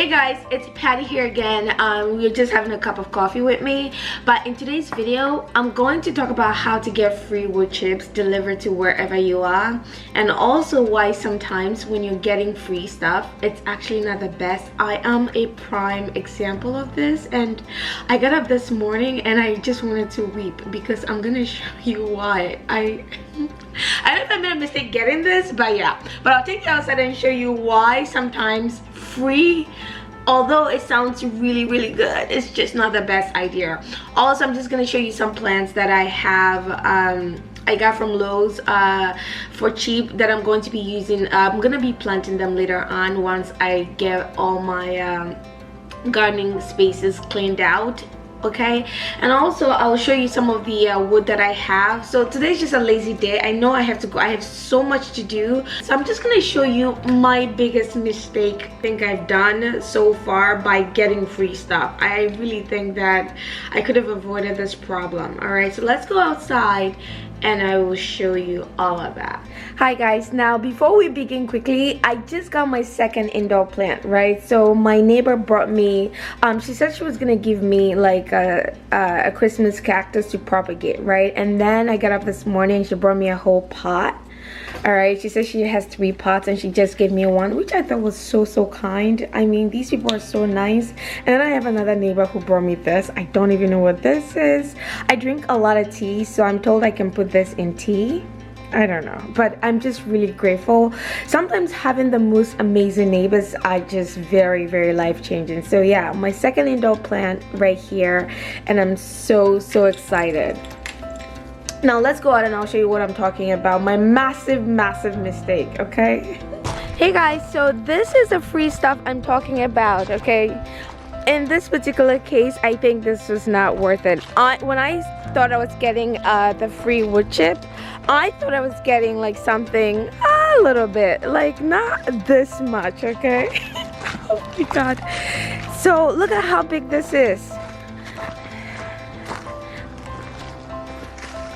Hey guys, it's Patty here again. We're just having a cup of coffee with me, but in today's video I'm going to talk about how to get free wood chips delivered to wherever you are, and also why sometimes when you're getting free stuff it's actually not the best. I am a prime example of this, and I got up this morning and I just wanted to weep because I'm gonna show you why. I don't know if I made a mistake getting this, but yeah, but I'll take you outside and show you why sometimes free, although it sounds really good, it's just not the best idea. Also, I'm just going to show you some plants that I have I got from Lowe's for cheap that I'm going to be using. I'm going to be planting them later on once I get all my gardening spaces cleaned out. Okay, and also I'll show you some of the wood that I have. So today's just a lazy day. I know I have to go, I have so much to do, so I'm just gonna show you my biggest mistake I think I've done so far by getting free stuff. I really think that I could have avoided this problem. All right, so let's go outside and I will show you all of that. Hi guys, now before we begin quickly, I just got my second indoor plant, right? So my neighbor brought me, she said she was gonna give me like a Christmas cactus to propagate, right? And then I got up this morning, she brought me a whole pot. All right, she said she has 3 pots and she just gave me one, which I thought was so kind. I mean, these people are so nice. And then I have another neighbor who brought me this. I don't even know what this is. I drink a lot of tea, so I'm told I can put this in tea. I don't know, but I'm just really grateful. Sometimes having the most amazing neighbors are just very life-changing. So yeah, my second indoor plant right here, and I'm so excited. Now let's go out and I'll show you what I'm talking about. My massive mistake, okay? Hey guys, so this is the free stuff I'm talking about, okay? In this particular case, I think this was not worth it. When I thought I was getting the free wood chip, I thought I was getting like something a little bit, like not this much, okay? Oh my god. So look at how big this is.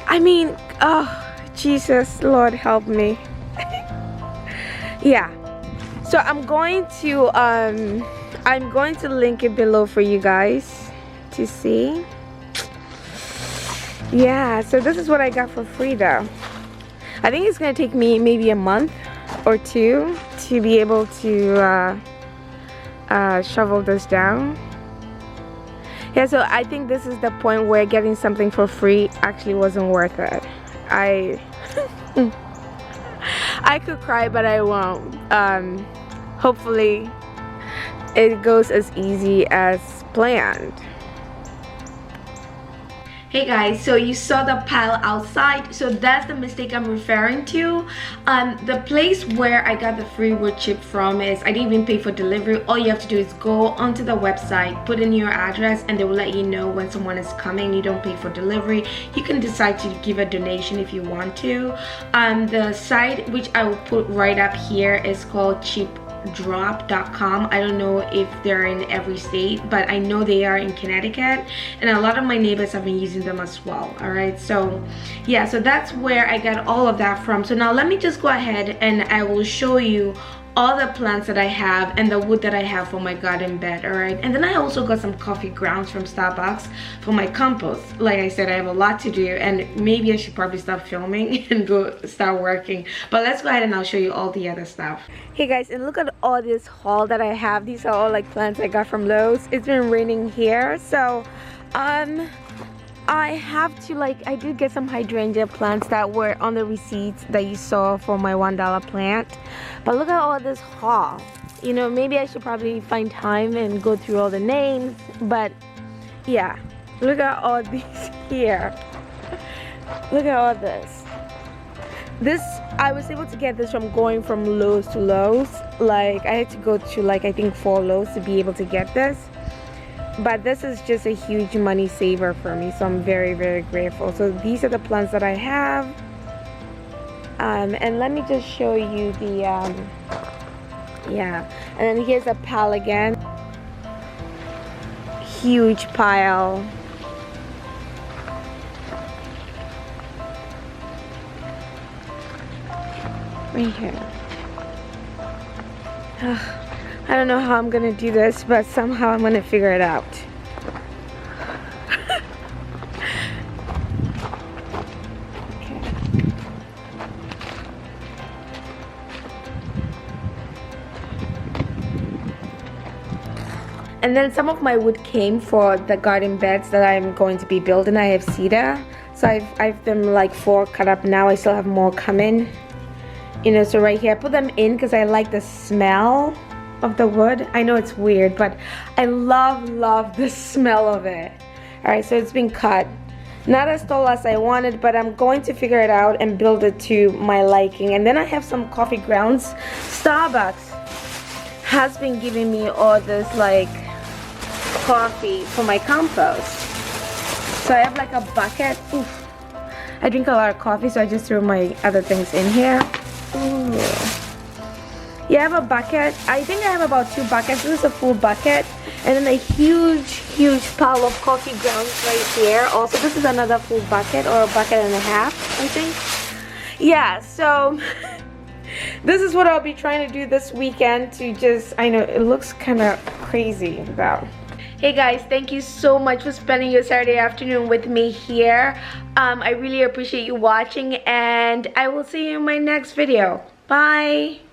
I mean, oh Jesus, Lord help me. Yeah, so I'm going to link it below for you guys to see. Yeah, so this is what I got for free though. I think it's gonna take me maybe a month or 2 to be able to shovel this down. Yeah, so I think this is the point where getting something for free actually wasn't worth it. I could cry, but I won't. Hopefully it goes as easy as planned. Hey guys, so you saw the pile outside, so that's the mistake I'm referring to. The place where I got the free wood chip from is, I didn't even pay for delivery. All you have to do is go onto the website, put in your address, and they will let you know when someone is coming. You don't pay for delivery. You can decide to give a donation if you want to. The site, which I will put right up here, is called cheapdrop.com. I don't know if they're in every state, but I know they are in Connecticut, and a lot of my neighbors have been using them as well. All right, so yeah, so that's where I got all of that from. So now let me just go ahead and I will show you all the plants that I have and the wood that I have for my garden bed. All right, and then I also got some coffee grounds from Starbucks for my compost. Like I said, I have a lot to do, and maybe I should probably stop filming and go start working, but let's go ahead and I'll show you all the other stuff. Hey guys, and look at all this haul that I have. These are all like plants I got from Lowe's. It's been raining here, so I have to, like, I did get some hydrangea plants that were on the receipts that you saw for my $1 plant. But look at all this haul. You know, maybe I should probably find time and go through all the names. But yeah, look at all these here. Look at all this. This, I was able to get this from going from Lowe's to Lowe's. Like, I had to go to, like, I think 4 Lowe's to be able to get this. But this is just a huge money saver for me, so I'm very grateful. So these are the plants that I have, and let me just show you the yeah, and then here's a pile again, huge pile. Right here. I don't know how I'm gonna do this, but somehow I'm gonna figure it out. And then some of my wood came for the garden beds that I'm going to be building. I have cedar, so I've them like 4 cut up now. I still have more coming. You know, so right here I put them in because I like the smell of the wood. I know it's weird, but I love the smell of it. All right, so it's been cut. Not as tall as I wanted, but I'm going to figure it out and build it to my liking. And then I have some coffee grounds. Starbucks has been giving me all this like coffee for my compost. So I have like a bucket. Oof. I drink a lot of coffee, so I just threw my other things in here. Ooh. Yeah, I have a bucket. I think I have about 2 buckets. This is a full bucket. And then a huge pile of coffee grounds right here. Also, this is another full bucket, or a bucket and a half, I think. Yeah, so this is what I'll be trying to do this weekend to just, I know it looks kind of crazy though. Hey guys, thank you so much for spending your Saturday afternoon with me here. I really appreciate you watching, and I will see you in my next video. Bye!